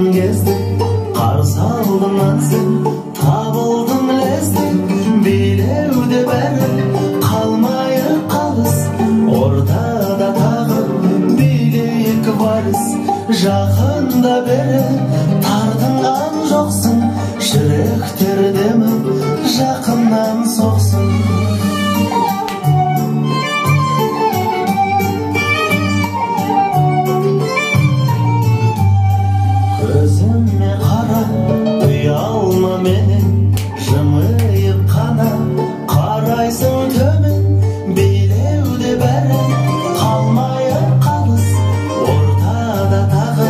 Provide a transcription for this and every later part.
жатқан кезде қарсы алдымнан сен табылдың лезде. Билеуде бәрі қалмайық қалыс, ортада тағы билейік вальс. Жақында бері тартынған жоқсың, жүректер демі жақыннан соқсын. Көзіме қара, ұялма менен, жымиып қана қарайсың төмен. Билеуде бәрі қалмайық қалыс, ортада тағы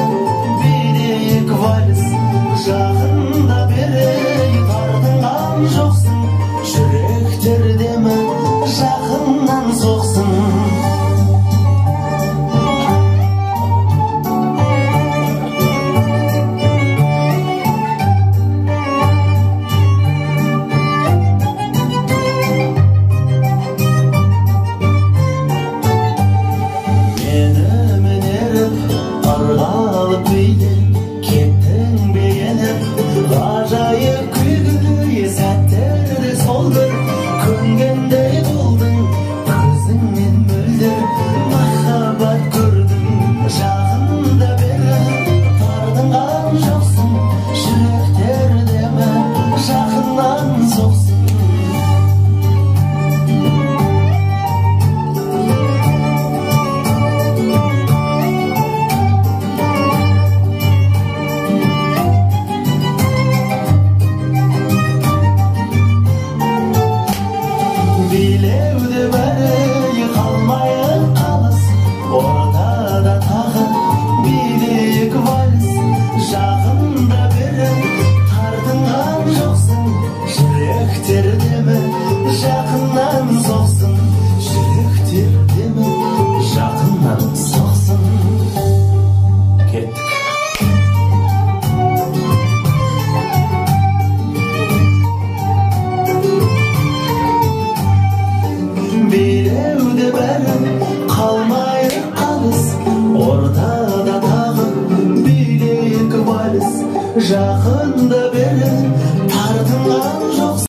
билейік вальс. Жақында бері тартынған жоқсың, жүректер демі жақыннан соқсын. Арғалып бейде кеттің бейеніп, ғажайып күлгілі сәттерде сол бір көнгендей болдың. Көзіңнен мөлдір махаббат көрдім. Жақында бері тартынған жоқсың, жүректер демі жақыннан соқсын. Билеуде бәрі қалмайық қалыс, ортада тағы билейік вальс. Жақында бері тартынған жоқсың, жүректер демі жақыннан соқсын. Жүректер демі жақыннан соқсын. Кеттік. Билеуде бәрі қалмайық қалыс, ортада тағы билейік вальс.